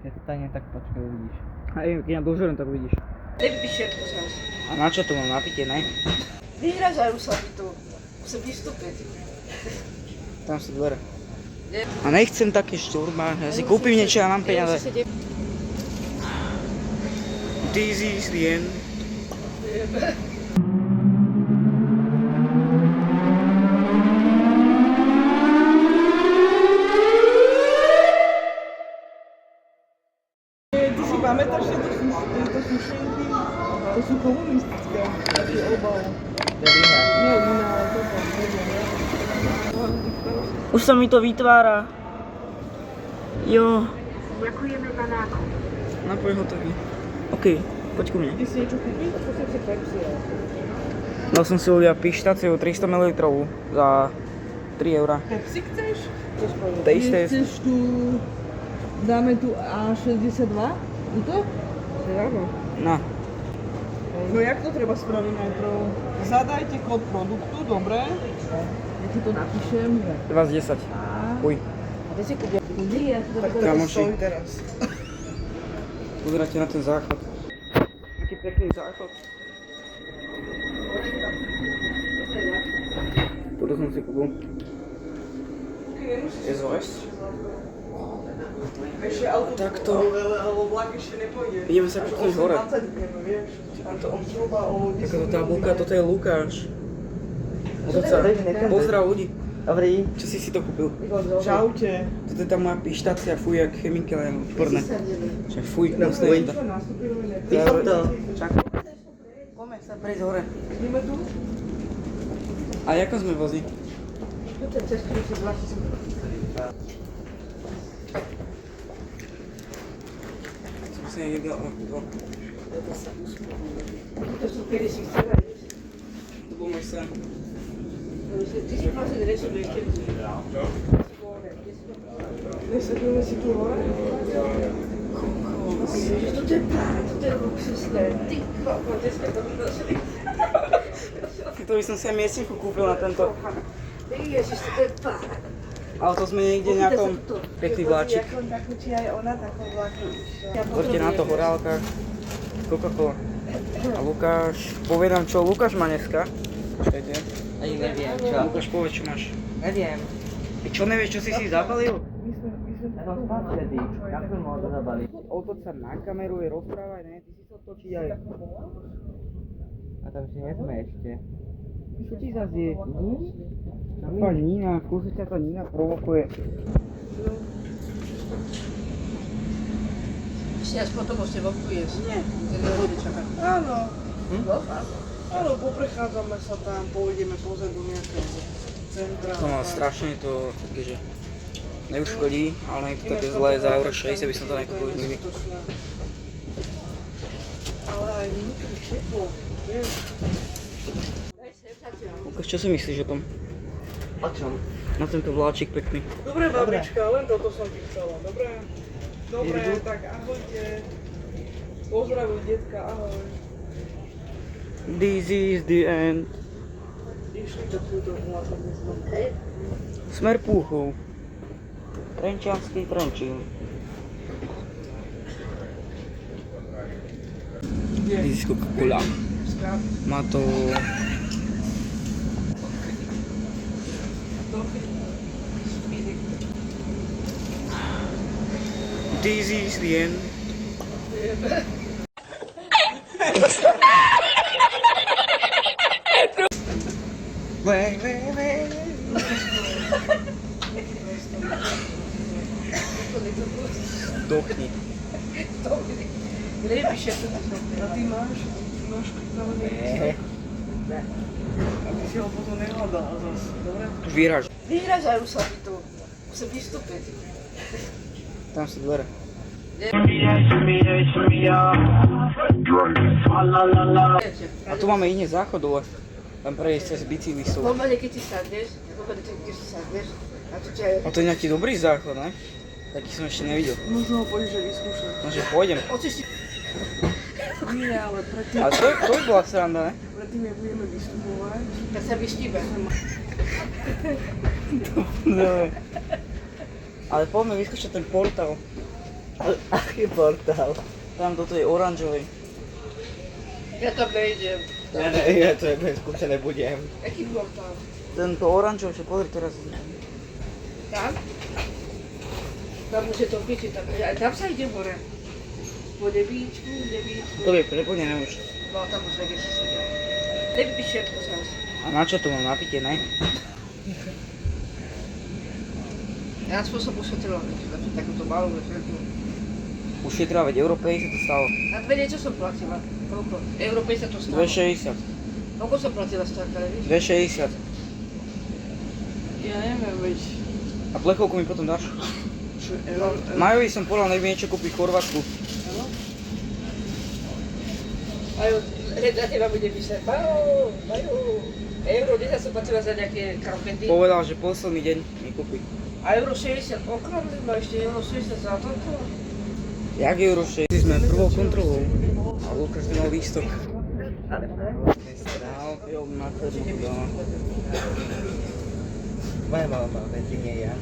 Keď stane, tak počkaj, uvidíš. Hej, keď ja dožerem, tak uvidíš. Nevypíš všetko zás. A na čo to mám napitie, ne? Vyhražajú sa mi tu. Musím vystúpiť. Tam sú dvere. A nechcem také šturma, ja si kúpim niečo, ja mám peniaze. This is the end. Ty si pamätáš, že to sú šenky? To sú komunistické. Také obaly. Nie, iná, ale toto. Už sa mi to vytvára. Jo. Ďakujeme za nákup. Napoj hotový. OK, poď ku mne. Ty si niečo kúpiš? Skúsim si Pepsi. Dal som si ľudia pištáciu 300 ml za 3 €. Pepsi chceš? To isté. Chceš tu... Dáme tu A62? Tuto? Áno. No. No jak to treba spraviť najprv? Zadajte kód produktu, dobre? Ja ti to napíšem. 2 z 10. Uj. Tak to Kamoši. stojí teraz. Pozerajte na ten záchod. Aký pekný záchod. Toto som si kúpil. Je zlesť. Ešte auto, Takto. ale vlak ešte nepôjde. Ideme sa kúknúť hore. 20 ideme, vieš. A to zhruba o 10. Takáto tabulka, toto je Lukáš. Pozdrav ľudí. Dobrý. Čo si to kúpil? Čaute. Toto je tá moja pištácia, fuj, jak chemika, je výborné. Čiže fuj, musíme ísť. Čakaj. Poďme sa prejsť hore. Ideme tu? A ako sme vozí? Tuto je cez ktorú si vlastne. Som si niekde dal. To sú 50 ktoré. To bol môj sen. Ty si vlastne rešil ešte. Nesadíme si tu hore? Toto je práve, toto je luxusné. Ty koko, dneska to vynosili. To by som si aj miestniku kúpil na tento. Ježiš, toto je práve. Ale to sme niekde nejakom pekný vláčik. Takú či aj ona, takou vlaku išla. Pozrite na to horálka. Coca-Cola. A Lukáš, povie nám čo Lukáš má dneska. Počkajte. Ani neviem, čo. Lukáš, povedz čo máš. Neviem. Ty čo nevieš, čo si zabalil? Ja som spal vtedy. Jak som mohol to zabaliť? Otoč sa na kameru, je rozprávaj, ne? Ty si sa otočiť aj. A tam si nesme ešte. Čo ti zase je? Taká Nína, kúsi ťa tá Nína provokuje. Ešte až potom ešte vonku jesť. Nie. Ten nebude čakať. Áno. Fakt? Áno, poprechádzame sa tam, pôjdeme pozadu nejaké centra. To má strašne to, takže neuškodí, ale nie je to také zlé za euro 60, aby som to nekúpil už nikdy. Ale aj nikdy všetko, vieš. Lukáš, čo si myslíš o tom? O čom? Na tento vláčik pekný. Dobre, babička, len toto som ti chcela, dobre? Dobre, tak ahojte. Pozdravuj detka, ahoj. This is the end. Išli to túto hľadom. Smer Púchov. Trenčiansky Trenčín. This is Coca-Cola. Má to... This is the end. Dochni. Nevypíš všetko. A ty máš pripravené? Ne. A ty si ho potom nehľadal zase, dobre? Vyraž. Vyhražajú sa mi tu. Musím vystúpiť. Tam sú dvere. A tu máme iný záchod dole. Tam prejsť cez bicyklistov. Normálne, keď si sadneš, a tu ťa... A to je nejaký dobrý záchod, ne? Taký som ešte nevidel. Možno ho pôjdeš, že vyskúšať. Takže pôjdem. Očiš ti... Nie, ale predtým, Ale to by bola sranda, ne? predtým jak budeme vystupovať. Tak sa vyštíbe. Dobre. Ale poďme vyskúšať ten portál. Aký portál? Tam do tej oranžovej. Ja tam nejdem. Ja to skúšať nebudem. Jaký portál? Tento oranžový, že pozri teraz. Tam? Tam môže to byť, tam sa ide hore. Po nebíčku. To je preplnené už. No tam už nevieš, čo sa deje. Nevypíš všetko zás. A na čo to mám napitie, ne? Ja aspoň som ušetrila, za takúto malú večerku. Ušetrila, veď Európej sa to stalo. Na dve niečo som platila. Koľko? Európej sa to stalo. 2,60. Koľko som platila starka, nevíš? 2,60. Ja neviem, veď... A plechovku mi potom dáš? Majovi som povedal, nech mi niečo kúpi v Chorvátsku. Majú, hneď na teba bude písať, majú. Euro 10 som platila za nejaké karpety. Povedal, že posledný deň mi kúpi. A euro 60, okradli ma ešte euro 60 za toto. Jak Euro 6? Sme prvou kontrolou. A Lukáš mal lístok. Ale Jo, na krbu tu dala. moja mama má väčšie, nie ja.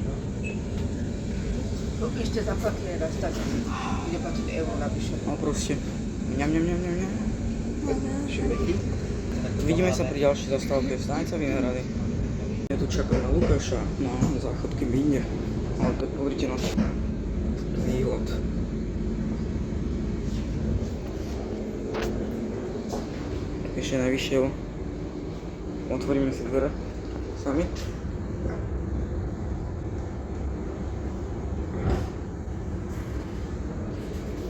No ešte zaplatili raz tak, bude platiť euro navyše. No proste. Mňam. Vidíme sa pri ďalšej zastávke Stanica Vinohrady. Ja tu čakám na Lukáša na záchodke Míne. Ale tak pozrite na to. Výhľad. Ešte najvyššie. Otvoríme si dvere sami.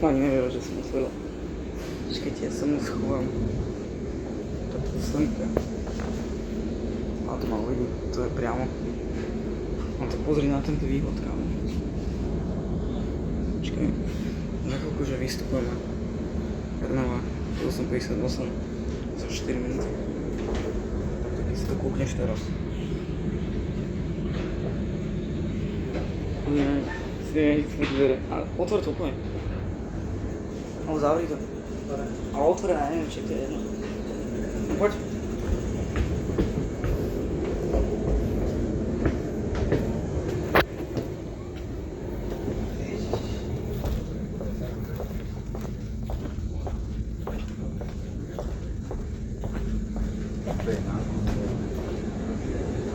Ani nevedel, že som otvoril. Počkajte, ja sa mu schovám. Takto stojka. A to ma uvidí, to je priamo. No tak pozri na tento výhľad, kámo. Počkaj, za chvíľku, že vystupujeme. Trnava, 8:58 za 4 minúty. Tak keď si to kúkneš teraz. Si neviem dvere, ale otvor to úplne. No zavri to. Ale otvorené, neviem, či to je jedno. No poď.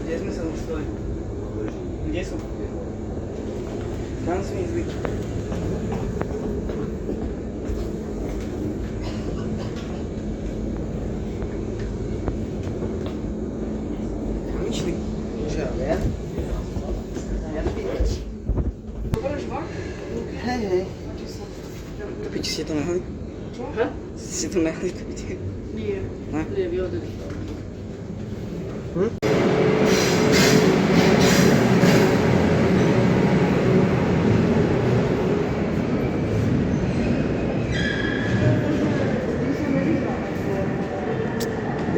Kde sme sa dostali? Kde sú? Kam sme išli? Kam išli? Že ja viem. Hej. Kapite, ste to nehali? Čo? Ste to nehali, kapite? Nie. Ne? Nie, vyhodili.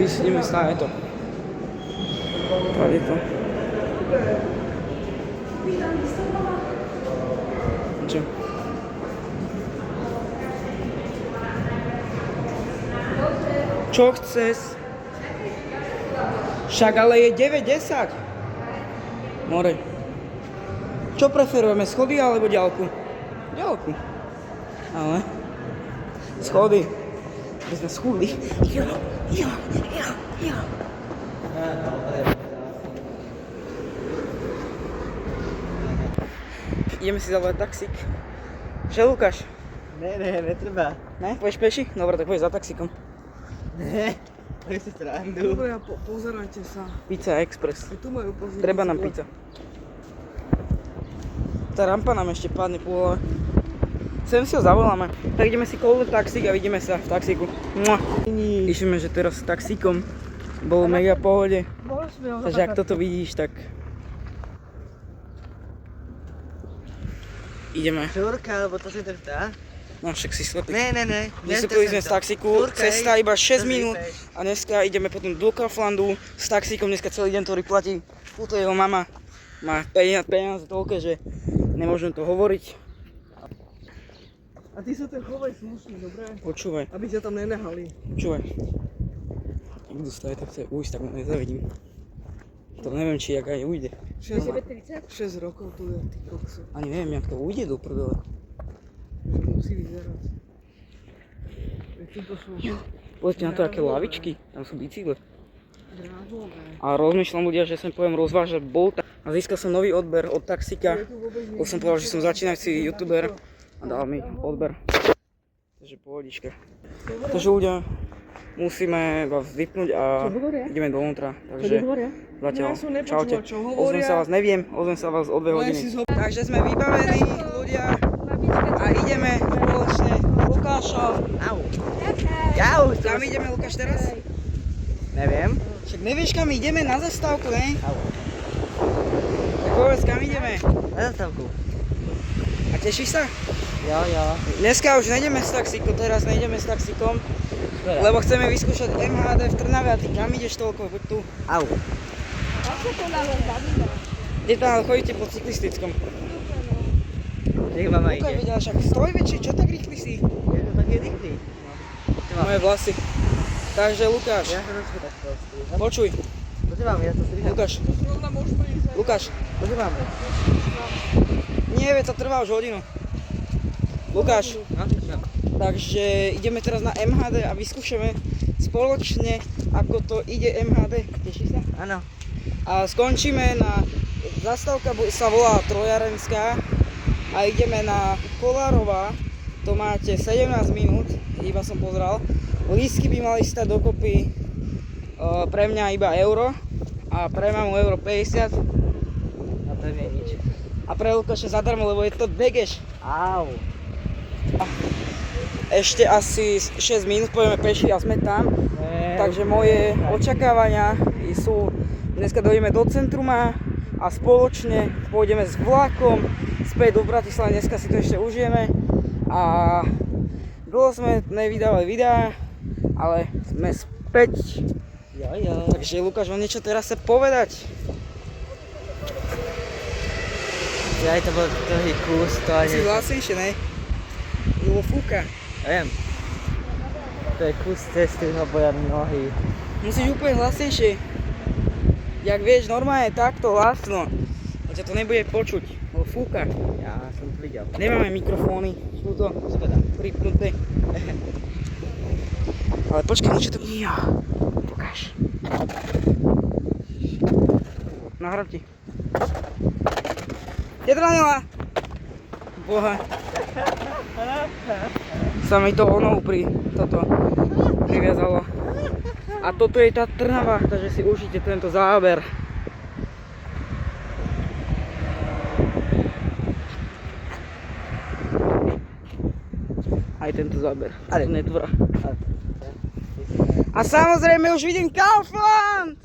Vysidíme sa aj to. Tady to. Čo? Čo chceš? Však ale je 9:10. More. Čo preferujeme, schody alebo ďalku? Ďalku. Ale... Schody. My sme schudli. Jo. Ideme si zavolať taxík. Že Lukáš? Ne, netreba. Ne? Pôjdeš peši? Dobre, tak poď za taxíkom. Ne, to si srandu. Dobre, pozerajte sa. Pizza Express. Aj tu majú pozerať. Treba nám pizza. Tá rampa nám ešte padne po hlave. Sem si ho zavoláme. Tak ideme si kolúť taxík a vidíme sa v taxíku. Píšeme, že teraz s taxíkom bolo mega pohode. Takže ak toto vidíš, tak... Ideme. Žurka, alebo to si to vtá? No však si slepý. Ne. Vystúpili sme z taxíku, cesta iba 6 minút a dneska ideme potom do Kauflandu s taxíkom, dneska celý deň, ktorý platí. Tuto jeho mama má peniaze toľké, že nemôžem to hovoriť. A ty sa tam chovaj slušne, dobre? Počúvaj, Aby ťa tam nenehali. počúvaj. Ak budú stáť, tak chce ujsť, tak ma nezavidím. To neviem, či jak aj ujde. 6 rokov tu je, ty kokso. Ani neviem, jak to ujde do prdele. musí vyzerať. To sú Pozrite na to, aké lavičky, tam sú bicykle. drávové. A rozmýšľam ľudia, že som poviem rozvážať Bolt a získal som nový odber od taxíka. Už som povedal, že som začínajúci youtuber a dal mi odber. Takže pohodička. Takže ľudia, musíme vás vypnúť a ideme dovnútra. Takže zatiaľ, Ja som nepočula, čaute. čo hovoria. Ozvem sa vás, neviem, ozvem sa vás o 2 hodiny. Takže sme vybavení ľudia a ideme spoločne Lukášom. Jau. Kam ideme, Lukáš, teraz? Neviem. Však nevieš, kam ideme? Na zastávku, ne? Tak povedz, kam ideme? Na zastávku. A tešíš sa? Jo. Dneska už nejdeme s taxíkom, teraz nejdeme s taxíkom, lebo chceme vyskúšať MHD v Trnave a ty kam ideš toľko? Poď tu. Au. Kde tam ale chodíte po cyklistickom? Nech mama Lukáš ide. videla, však stoj väčší, čo tak rýchly si? Je to taký rýchly. Moje vlasy. Takže Lukáš, Ja sa rozchýtam proste. počuj. Počúvam, ja sa striham. Lukáš, Počúvam. nie, veď to trvá už hodinu. Lukáš, No, počúvam. takže ideme teraz na MHD a vyskúšame spoločne, ako to ide MHD. Tešíš sa? Áno. A skončíme na, zastávka sa volá Trojárenská a ideme na Kolárova, to máte 17 minút, iba som pozrel. Lístky by mali stať dokopy pre mňa iba euro a pre mamu euro 50 A to je nič. a pre Lukáša zadarmo, lebo je to degeš. Au. Ešte asi 6 minút pôjdeme peši a sme tam. Takže moje očakávania sú, dneska dojdeme do centruma a spoločne pôjdeme s vlakom späť do Bratislavy, dneska si to ešte užijeme a dlho sme nevydávali videá, ale sme späť, Jo. takže Lukáš, mám niečo teraz chce povedať. Ja to bol druhý kus, to Si ani... hlasnejšie, ne? Lebo fúka. Viem. To je kus cesty, ho boja nohy. Musíš úplne hlasnejšie. Jak vieš, normálne takto hlasno. A ťa to nebude počuť, lebo fúka. Ja som to videl. Nemáme mikrofóny, sú to pripnuté. Ale počkaj, niečo to... Ja, ukáž. Nahrám ti. Je to Daniela! Boha. Sa mi to onou priviazalo. A toto je tá Trnava, takže si užite tento záber. Aj tento záber, ale netvorá. A samozrejme už vidím Kaufland!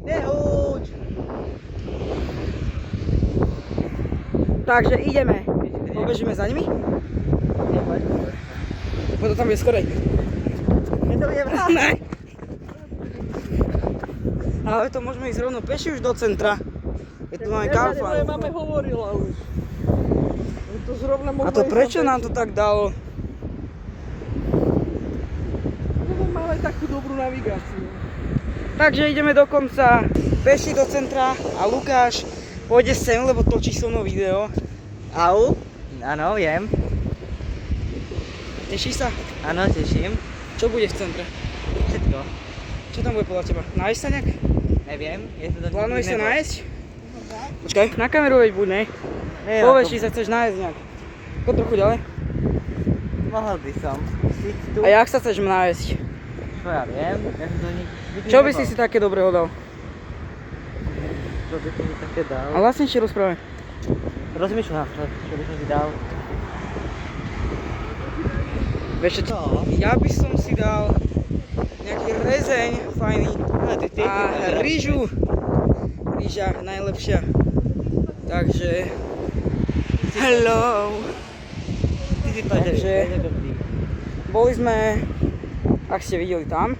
Nehuď! Takže ideme. Pobežíme za nimi? Poď to tam bude skorej. Je to bude vrát. Ne. Ale to môžeme ísť rovno peši už do centra. Je tu máme Kaufland. Máme hovorila už. To zrovna A to prečo nám to tak dalo? Lebo máme takú dobrú navigáciu. Takže ideme dokonca peši do centra a Lukáš pôjde sem, lebo točí so mnou video. Au. Áno, viem. Tešíš sa? Áno, teším. Čo bude v centre? Všetko. Čo tam bude podľa teba? Nájsť sa nejak? Neviem. Je to taký Plánuješ sa nebo. nájsť? Počkaj, na kameru veď buď, ne? Nie, Povedz, ako- či sa chceš nájsť nejak. Poď trochu ďalej. Mohol by som. Si tu. A jak sa chceš nájsť? Čo ja viem? Ja som to nikdy Čo by nebol. si také dobrého dal? Čo by som si také dal? A hlasnejšie rozprávaj. Rozmýšľam, čo by som si dal. Vieš čo, No. ja by som si dal nejaký rezeň fajný a rýžu. Rýža najlepšia. Takže... Hello! Ty si povedal, Takže- že je dobrý. Boli sme, ak ste videli tam,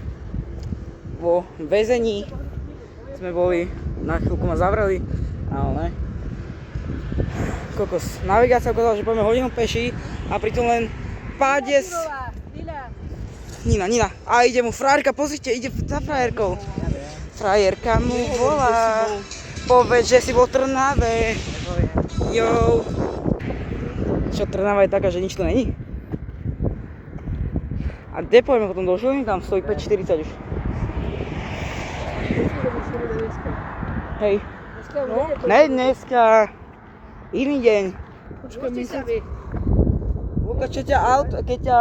vo väzení. Sme boli, na chvíľku ma zavreli, ale kokos. Navigácia ukázala, že poďme hodinu peši a pritom len pádes. Nina. A ide mu frajerka, pozrite, ide za frajerkou. Frajerka mu volá. Povedz, že si bol v Trnave. Jo. Čo, Trnava je taká, že nič tu není? A kde pojeme potom do Žiliny? Tam stojí 5,40 už. Hej. No? Ne dneska. Iný deň. Počkaj, my sa vy. Lukáš, keď ťa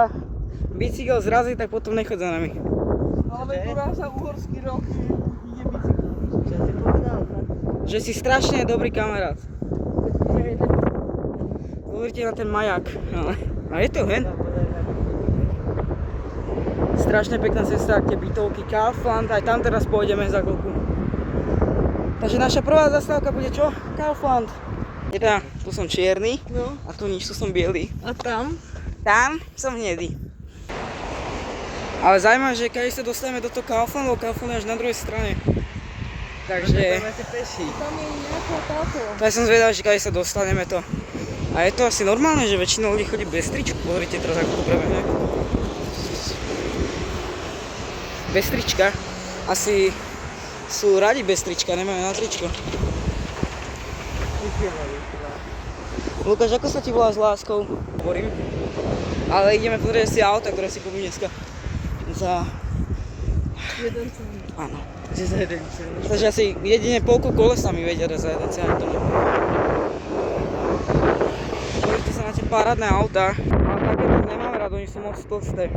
bicykel zrazí, tak potom nechoď za nami. Ale tu raz za uhorský rok ide bicykel. Čo si povedal? Že si strašne dobrý kamarát. Pozrite na ten maják. A je to hen? Strašne pekná cesta, tie bytovky Kaufland, aj tam teraz pôjdeme za chvíľku. Takže naša prvá zastávka bude čo? Kaufland. Teda, tu som čierny, No. a tu nič, tu som biely. A tam? Tam som hnedý. Ale zaujímavé, že keď sa dostaneme do toho Kauflandu, Kaufland je až na druhej strane. Takže... Tam je nejaká táto. To ja som zvedal, že keď sa dostaneme to. A je to asi normálne, že väčšina ľudí chodí bez trička. Pozrite teraz, ako to prebehne. Bez trička. Asi sú radi bez trička, nemajú na tričko. Lukáš, ako sa ti volá s láskou? Hovorím. Ale ideme pozrieť si auta, ktoré si kúpim dneska. Za... Jeden cent. Áno. Že za jeden cent. Takže asi jedine polku kolesa mi vedia dať za jeden cent. Pozrite sa na tie parádne autá. Ale takéto nemám rád, oni sú moc tlsté.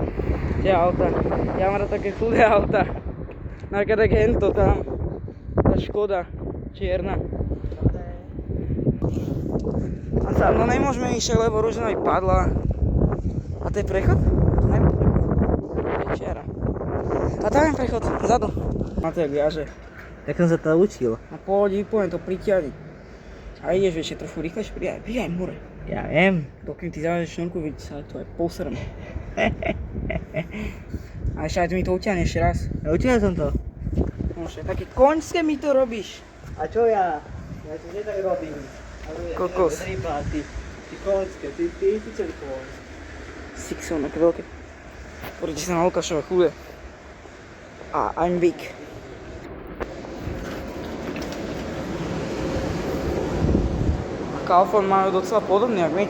Tie autá. Ja mám rád také chudé autá. Napríklad tak hento tam. Tá Škoda. Čierna. A sa, no nemôžeme ísť, lebo Ružina mi padla. A to je prechod? To neviem. To je čiara. A tam je prechod, vzadu. Matej, viaže. Tak som sa to učil. A poviem to pritiahni. A ideš ešte trochu rýchlejšie, prijaj more. Ja viem. Dokým ty závažeš šnúrku, vidíš sa to aj posrem. A ešte aj ty mi to utiahneš ešte raz. Učil som to. No však, také koňské mi to robíš. A čo ja? Ja to tak robím. Kokos. Ty konské, ty si celý konské. Sixon, aké veľké. Pozrite sa na Lukášové chudé. A I'm big. A Kaufland majú docela podobný, jak my.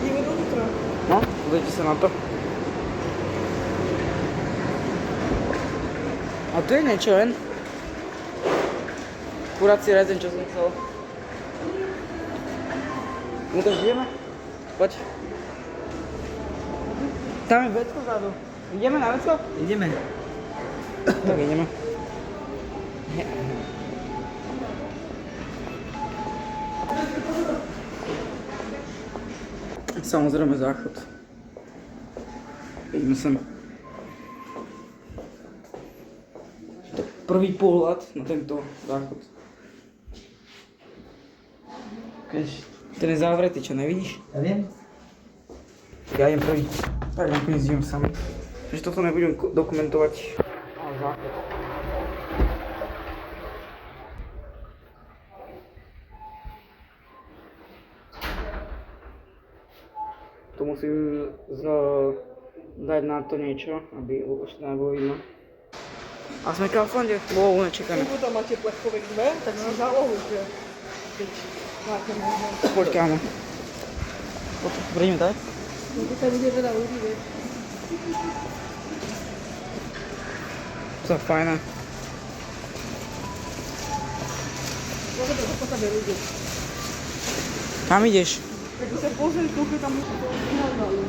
Ideme dovnútra. No, pozrite sa na to. A tu je niečo len. Kurací rezeň, čo som chcel. My to ideme? Poď. Tam je vecko vzadu. Ideme na vecko? Ideme. Tak ideme. Samozrejme záchod. Ideme sem. To prvý pohľad na tento záchod. Ten je zavretý, čo nevidíš? Ja viem. Ja idem prvý. Tak nakoniec idem sami. Takže toto nebudem dokumentovať. Ale základ. Tu musím dať na to niečo, aby už to nebolo vidno. A sme v Kauflande? Wow, nečakáme. Keď tam máte plechové dve, tak si zálohujte. Keď máte možnosť. Poď kámo. Príďme tak? No to sa bude veľa ľudí, vieš. To je fajné. Dobre, to sa ľudí. Kam ideš? Tak sa pozri, koľko tam už to vyhľadali.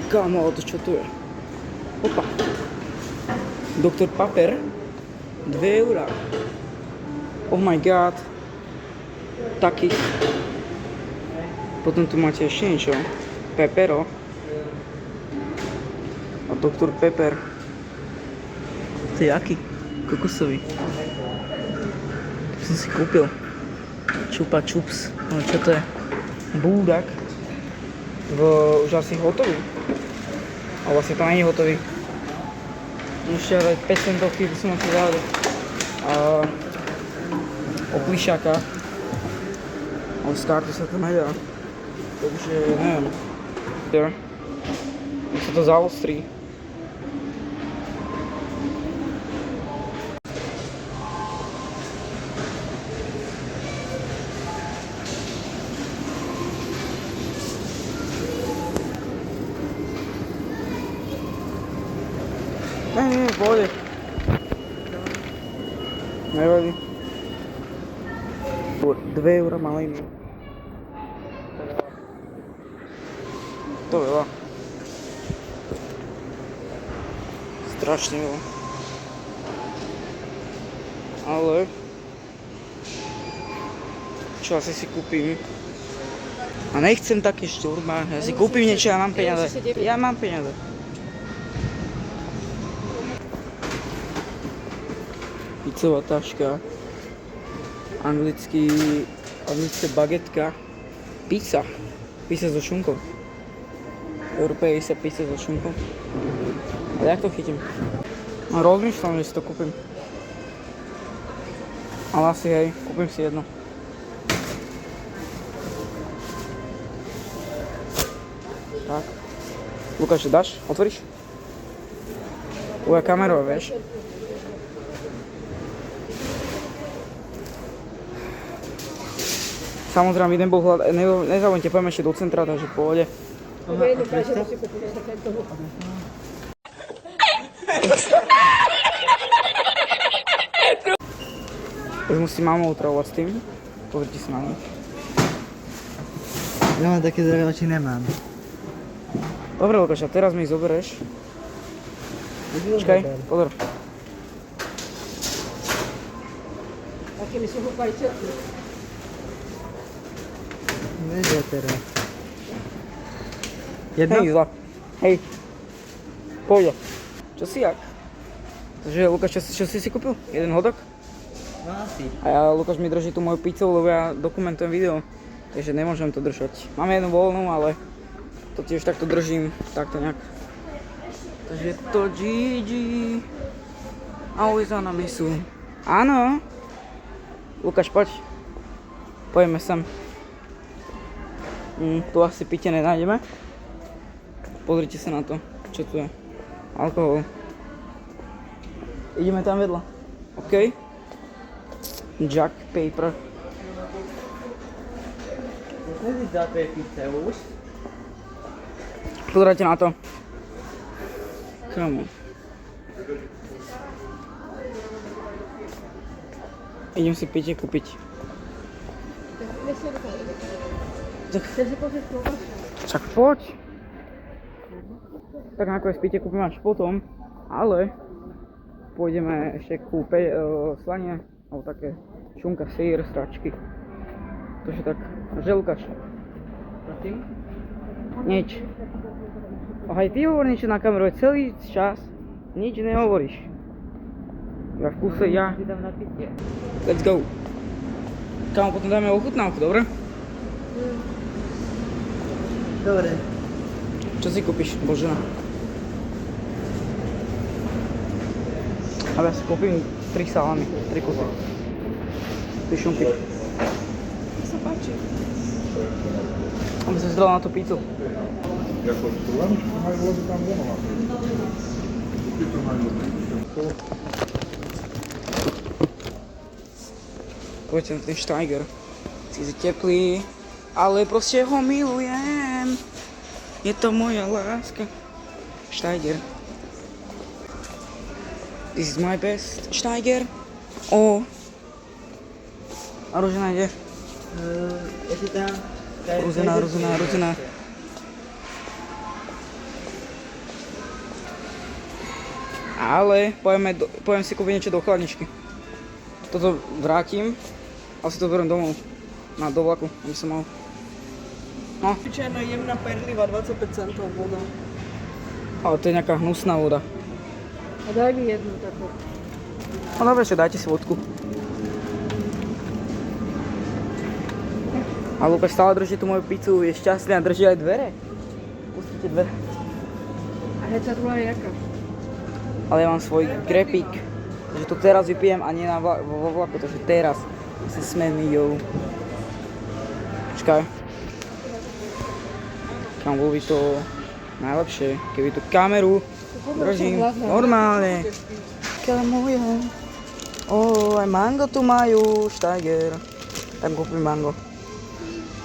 Kámo, ale to čo tu je? Opa. Dr. Paper. 2 €. Oh my god. Taký. Potom tu máte ešte niečo. Pepero. A Dr. Pepper. To je aký? Kokosový. To som si kúpil. Čupa čups. No čo to je? Búdak. Už asi hotový. A vlastne to nie je hotový. Ešte ale 5 centovky by som asi dal. A oplíšaka. Ale z karty sa to nedá. Takže neviem. Nech sa to zaostrí. pohode. Nevadí. 2 € maliny. To veľa. Strašne veľa. Ale čo asi si kúpim? A nechcem také šťurma. Ja si kúpim niečo, ja mám peniaze. Ja mám peniaze. Pizzová taška. Anglická bagetka. Pizza. Pizza so šunkou. Európejská pizza so šunkou. Ale jak to chytím? No rozmýšľam, že si to kúpim. Ale asi hej, kúpim si jedno. Tak. Lukáš, dáš? Otvoríš? Uja kameru, vieš? Samozrejme, idem bol hľadať, nezaujímte, poďme ešte do centra, takže v pohode. Už musím mamu otravovať s tým. Pozrite si na ňu. Ja mám také zdravé oči, nemám. Dobre, Lukáš, a teraz mi ich zoberieš. Počkaj, pozor. Takými sú húpaj četli. Neže teraz. Jedno? Hej, zla. Hej. Pôjde. Čo si jak? Takže Lukáš, čo si kúpil? Jeden hodok? No asi. A Lukáš mi drží tú moju pizzu, lebo ja dokumentujem video. Takže nemôžem to držať. Mám jednu voľnú, ale to tiež takto držím, takto nejak. Takže to GG. Always on a misu. Áno. Lukáš, poď. Pojďme sem. Tu asi pitě nenájdeme. Pozrite sa na to, čo tu je. Alkohol. Ideme tam vedľa. OK. Jack paper. Nezdá to je pizza už. Pozrite na to. Come on. Idem si pitě kúpiť. Však poď. Tak nakoniec pitě kúpim až potom, ale pôjdeme ešte kúpiť slanie, alebo také šunka, syr, stračky. Takže tak, že Lukáš? Prosím? Nič. Aj ty hovoríš niečo na kameru, celý čas nič nehovoríš. Ja v kúse, ja. Si dám na pitie. Let's go. Kámo, potom dáme ochutnávku, dobre? Dobre. Čo si kúpiš, Božena? A ja si kúpim 3 salámy, 3 kusy. 3 šunky. To sa páči. Aby som si dal na tú pizzu. Poďte na ten Steiger. Síce teplý, ale proste ho milujem. Je to moja láska. Steiger. This is my best. Steiger. O. A Ružena ide. Ešte tam. Ružena. Ale pojem si kúpiť niečo do chladničky. Toto vrátim a si to beriem domov. Do vlaku, aby som mal. No, Obyčajná jemná perliva, 25 centov voda. ale to je nejaká hnusná voda. A daj mi jednu takú. No dobre, ešte dajte si vodku. A Lukáš stále drží tú moju pizzu, je šťastný a drží aj dvere. Pustite dvere. A hneď tá druhá je jaká? Ale ja mám svoj grepík. Takže to teraz vypijem a nie vo vlaku, takže teraz. Sa smejmi, jo. Počkaj. Kam bolo by to najlepšie, keby tú kameru držím normálne. Taká moja. Aj mango tu majú, Steiger. Tam kúpim mango.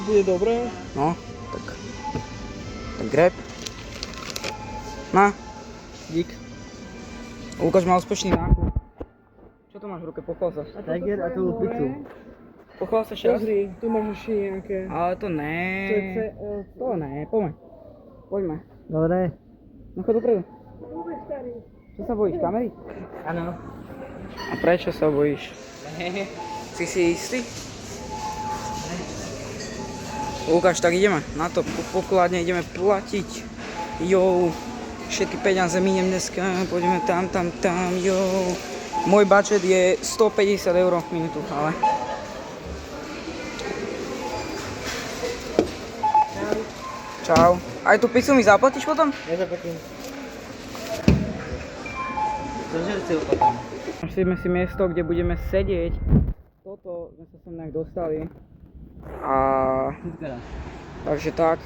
Bude dobré? No, tak. Tak grab. Na. Dík. Lukáš má úspešný nákup. Čo to máš v ruke? Pochvál sa. Tiger a tú pizzu. Pochvál sa ešte raz. Pozri, tu máš ešte nejaké. Ale to ne. To je To ne, poďme. Poďme. Dobre. No chod dopredu. Čo sa bojíš, kamery? Áno. A prečo sa bojíš? Si istý? Lukáš, tak ideme na to, pokladne ideme platiť. Jo, všetky peniaze miniem dneska, poďme tam, jo. Môj budget je 150 € minútu, ale... Čau. Aj tú pizzu mi zaplatíš potom? Nezaplatím. Držím si ju potom. Našli sme si miesto, kde budeme sedieť. Toto sme sa sem nejak dostali. A... Takže tak.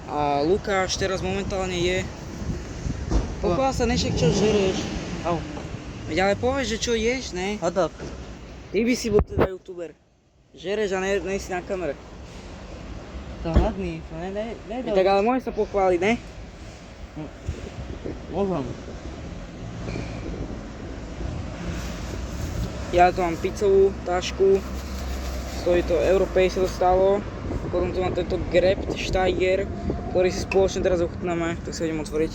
A Lukáš teraz momentálne je... Pochvál sa, Nešek, čo žereš? Au. Veď ale povedz, že čo ješ, ne? Hodok. Ty by si bol teda youtuber. Žereš a nejsi na kamere. To hladný, to Tak ale môžeš sa pochváliť, ne? Môžem. Ja tu mám pizzovú tašku. Stojí to euro 50 dostalo. Potom tu mám tento Grabbed Steiger, ktorý si spoločne teraz ochutnáme. Tak sa idem otvoriť.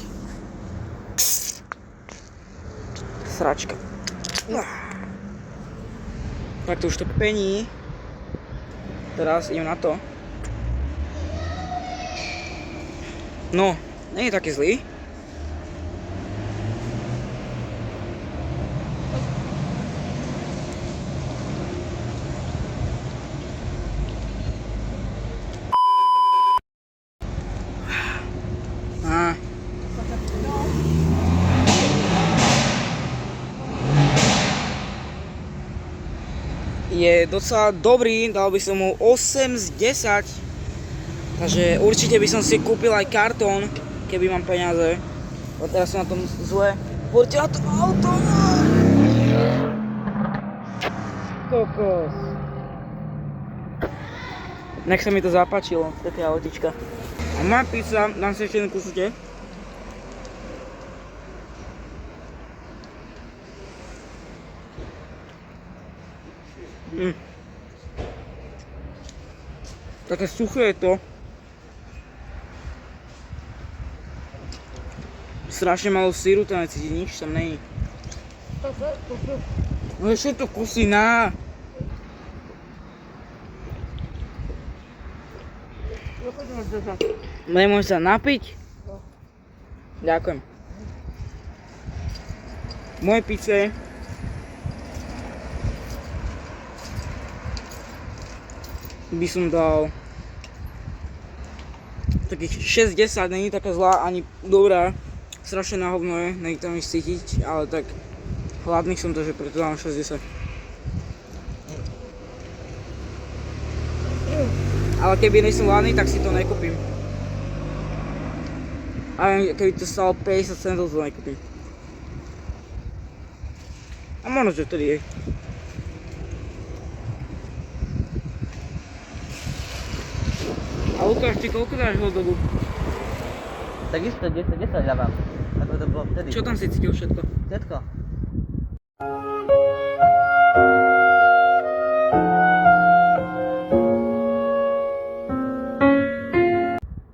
Sračka. Tak to už to pení. Teraz idem na to. No, nie je taký zlý. Je docela dobrý, dal by som mu 8 z 10. Takže určite by som si kúpil aj kartón, keby mám peniaze. A teraz som na tom zle. Poďte na to auto! Kokos. Nech sa mi to zapáčilo, taká autička. A moja pizza, dám si ešte jeden kúsute. Také suché je to. Strašne malo syru tam necítiť, nič tam není. No ešte to kusí na. Nemôžeš sa napiť? Ďakujem. Moje pizze by som dal takých 6-10, není taká zlá ani dobrá. Strašne na hovno je, není tam nič cítiť, ale tak hladný som to, že preto dám 6-10. Ale keby nejsem hladný, tak si to nekúpim. A keby to stalo 50 centov, to nekúpim. A možno, že vtedy je. A Lukáš, ty koľko dáš hotdogu? Takisto 10 dávam. Ako to bolo vtedy. Čo tam si cítil všetko? Všetko.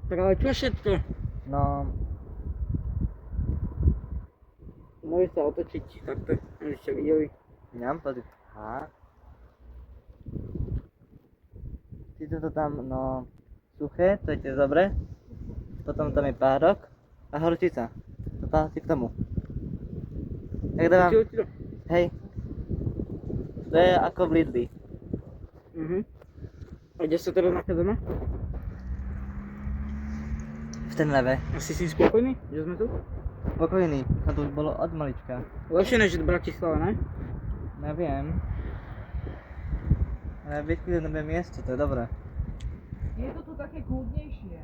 Tak ale čo všetko? No, Môžeš sa otočiť takto, aby ste videli. nemám pocit. Sice to tam, no, suché, to je tiež dobre. Potom tam je párok a horčica. To patrí k tomu. Tak dávam, hej. To je ako v Lidli. A kde sa teraz nachádzame? V Trnave. A si spokojný, že sme tu? Spokojný, a to už bolo od malička. Lepšie než v Bratislave, ne? Neviem. Ale vyskytli nové miesto, to je dobré. Je to tu také kľudnejšie.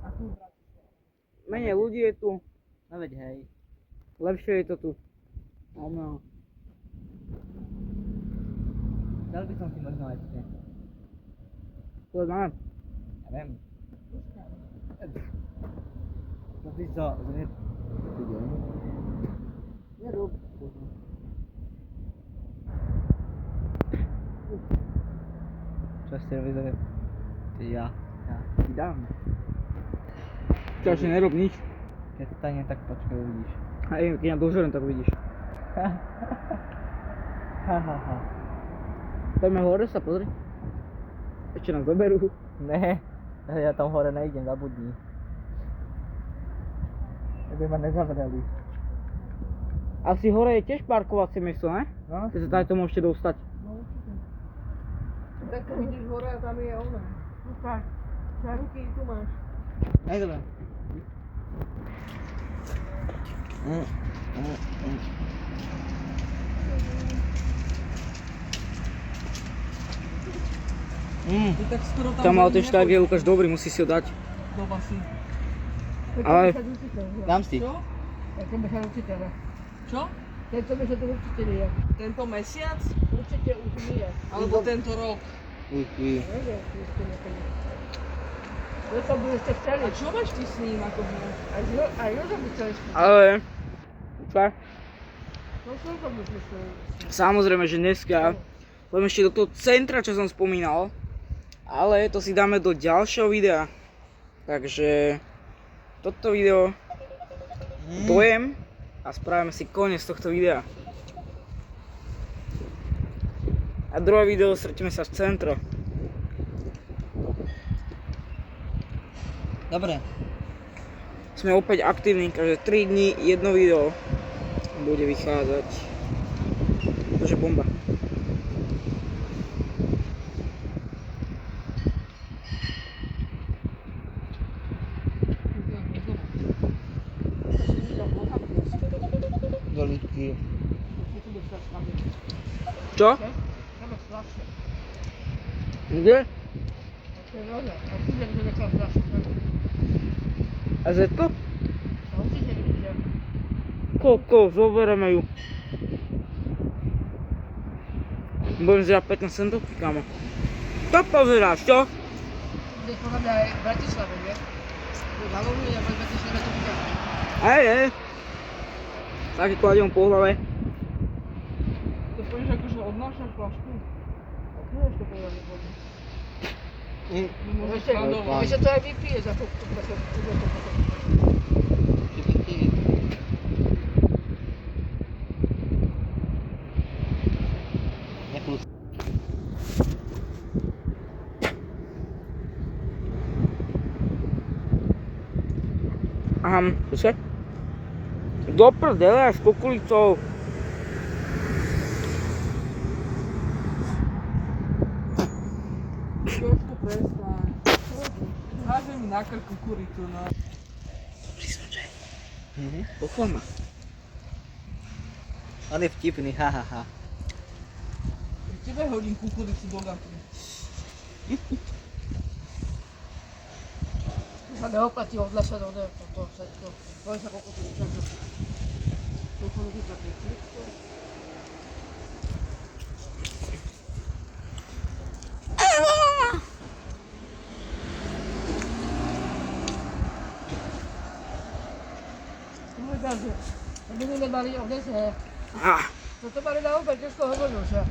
Ako v Bratislave. Menej ľudí je tu, No veď hej. lepšie je to tu. No. Dal by som si možno ešte. To máme. Neviem. No ty čo, že nie... Nerob. Čo ste robili? Ja. Dám. Čaže nerob nič. Keď stane, tak počkaj, uvidíš. Hej, keď ja dožerem, tak uvidíš. Ha ha ha. Poďme hore sa pozri. Ešte nás doberú. Ne, ja tam hore nejdem, zabudni. Aby ma nezavreli. Asi hore je tiež parkovacie miesto, ne? No, Ty sa tady to môžete dostať. Tak to vidíš hore a tam je ona. Ukáž. Za ruky tu máš. aj dobre. Ty tak skoro tam... Tam mal ten ženy štát je nechodíš Lukáš dobrý, musí si ho dať. do basy. Ale- Dám si. Čo? Tak to by sa určite ne. Čo? Tento by sa to určite nie. Tento mesiac? Určite už nie. Alebo tento rok? Uj. Neviem, či ešte nechodí. Preto by ste chceli. A čo máš ty s ním akože? Aj Jožo by chceli. Ale... Čo? No koľko by ste chceli? Samozrejme, že dneska pôjdeme ešte do toho centra, čo som spomínal. Ale to si dáme do ďalšieho videa. Takže toto video dojem a spravíme si koniec tohto videa. A druhé video stretneme sa v centre. Dobre. Sme opäť aktívni, každé 3 dní jedno video bude vychádzať. To je bomba. Golíky. Čo? Treba strašne. Kde? To je veľa. A tu je nechal strašne. A Zetko? A určite nebude. Koľko? Zoberieme ju. Budem zrať 15 centovky, kámo. To pozeráš, čo? Bude podľa mňa aj v Bratislave, nie? Bude v Halovne a v Bratislave to bude. Hej. Taký kladiem po hlave. To povieš akože odnášaš flašku? A tu je to podľa mňa bude. Môžeš Ešte, skladovať. ešte to aj vypije za to. Aha, čo? Do prdele až kukulicou. Jožko, prestaň. Hážem mi na krk kukuricu, no. Pochval ma. On je vtipný, ha ha ha. Pri tebe hodím kukuricu do gapy. Sa neoplatí odlašať od toho všetko. Poviem sa, koľko tu čaká. Koľko ľudí také. Takže, budeme mali odnese. Toto mali na opäť, ťažko hovoril, že?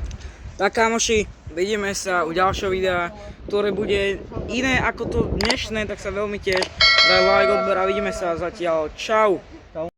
Tak kamoši, vidíme sa u ďalšieho videa, ktoré bude iné ako to dnešné, tak sa veľmi tiež daj like, odber a vidíme sa zatiaľ. Čau.